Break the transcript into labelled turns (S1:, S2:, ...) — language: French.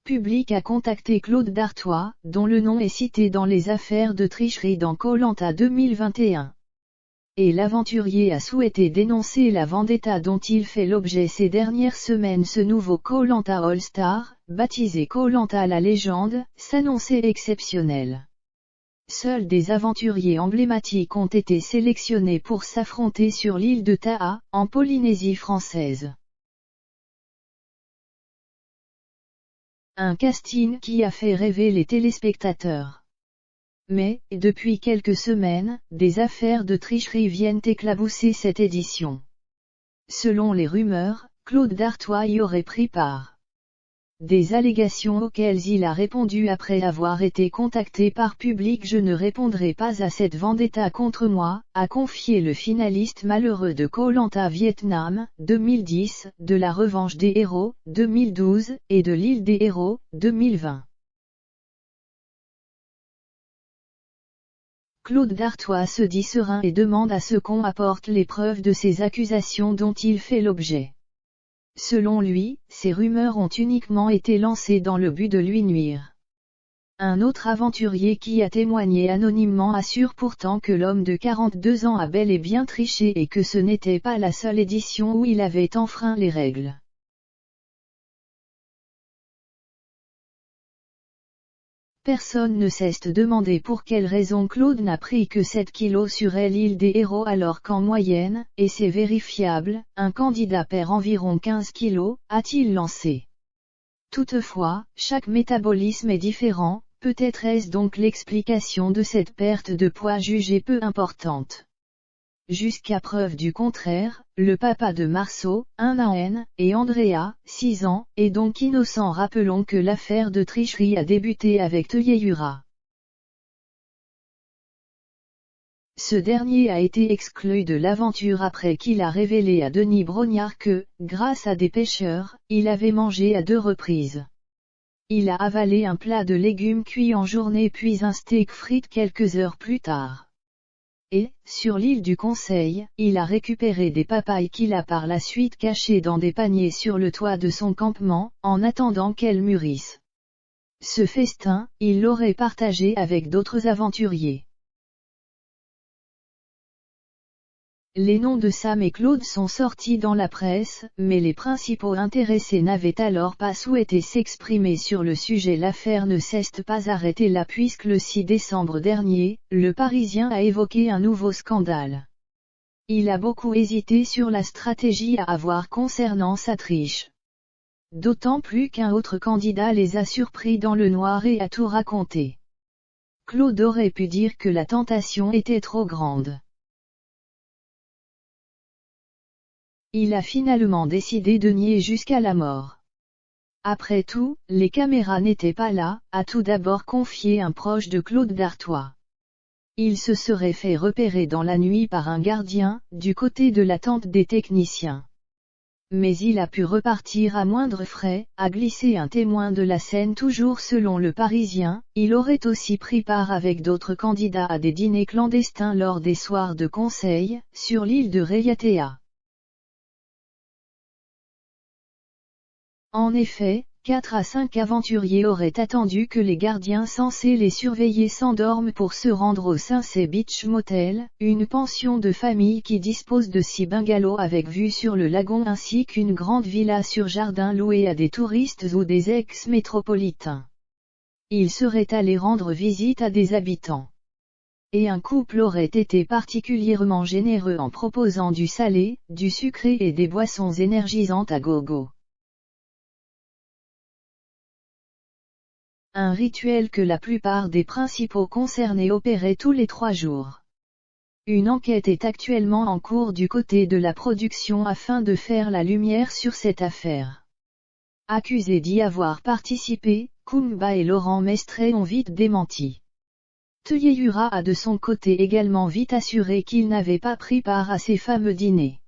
S1: Public a contacté Claude Dartois, dont le nom est cité dans les affaires de tricherie dans Koh-Lanta 2021. Et l'aventurier a souhaité dénoncer la vendetta dont il fait l'objet ces dernières semaines. Ce nouveau Koh-Lanta All-Star, baptisé Koh-Lanta la légende, s'annonçait exceptionnel. Seuls des aventuriers emblématiques ont été sélectionnés pour s'affronter sur l'île de Taha, en Polynésie française. Un casting qui a fait rêver les téléspectateurs. Mais, depuis quelques semaines, des affaires de tricherie viennent éclabousser cette édition. Selon les rumeurs, Claude Dartois y aurait pris part. Des allégations auxquelles il a répondu après avoir été contacté par Public. Je ne répondrai pas à cette vendetta contre moi, a confié le finaliste malheureux de Koh-Lanta Vietnam, 2010, de la Revanche des Héros, 2012, et de l'Île des Héros, 2020. Claude Dartois se dit serein et demande à ce qu'on apporte les preuves de ces accusations dont il fait l'objet. Selon lui, ces rumeurs ont uniquement été lancées dans le but de lui nuire. Un autre aventurier qui a témoigné anonymement assure pourtant que l'homme de 42 ans a bel et bien triché et que ce n'était pas la seule édition où il avait enfreint les règles. Personne ne cesse de demander pour quelle raison Claude n'a pris que 7 kilos sur l'île des Héros alors qu'en moyenne, et c'est vérifiable, un candidat perd environ 15 kilos, a-t-il lancé. Toutefois, chaque métabolisme est différent, peut-être est-ce donc l'explication de cette perte de poids jugée peu importante. Jusqu'à preuve du contraire, le papa de Marceau, 1 an, et Andrea, 6 ans, est donc innocent. Rappelons que l'affaire de tricherie a débuté avec Teyeyura. Ce dernier a été exclu de l'aventure après qu'il a révélé à Denis Brognard que, grâce à des pêcheurs, il avait mangé à 2 reprises. Il a avalé un plat de légumes cuits en journée puis un steak frites quelques heures plus tard. Et, sur l'île du Conseil, il a récupéré des papayes qu'il a par la suite cachées dans des paniers sur le toit de son campement, en attendant qu'elles mûrissent. Ce festin, il l'aurait partagé avec d'autres aventuriers. Les noms de Sam et Claude sont sortis dans la presse, mais les principaux intéressés n'avaient alors pas souhaité s'exprimer sur le sujet. L'affaire ne s'est pas arrêtée là puisque le 6 décembre dernier, le Parisien a évoqué un nouveau scandale. Il a beaucoup hésité sur la stratégie à avoir concernant sa triche. D'autant plus qu'un autre candidat les a surpris dans le noir et a tout raconté. Claude aurait pu dire que la tentation était trop grande. Il a finalement décidé de nier jusqu'à la mort. Après tout, les caméras n'étaient pas là, a tout d'abord confié un proche de Claude Dartois. Il se serait fait repérer dans la nuit par un gardien, du côté de la tente des techniciens. Mais il a pu repartir à moindre frais, a glissé un témoin de la scène. Toujours selon le Parisien, il aurait aussi pris part avec d'autres candidats à des dîners clandestins lors des soirs de conseil, sur l'île de Raiatea. En effet, 4 à 5 aventuriers auraient attendu que les gardiens censés les surveiller s'endorment pour se rendre au Sunset Beach Motel, une pension de famille qui dispose de 6 bungalows avec vue sur le lagon ainsi qu'une grande villa sur jardin louée à des touristes ou des ex-métropolitains. Ils seraient allés rendre visite à des habitants. Et un couple aurait été particulièrement généreux en proposant du salé, du sucré et des boissons énergisantes à gogo. Un rituel que la plupart des principaux concernés opéraient tous les 3 jours. Une enquête est actuellement en cours du côté de la production afin de faire la lumière sur cette affaire. Accusés d'y avoir participé, Kumba et Laurent Mestre ont vite démenti. Teyeyura a de son côté également vite assuré qu'il n'avait pas pris part à ces fameux dîners.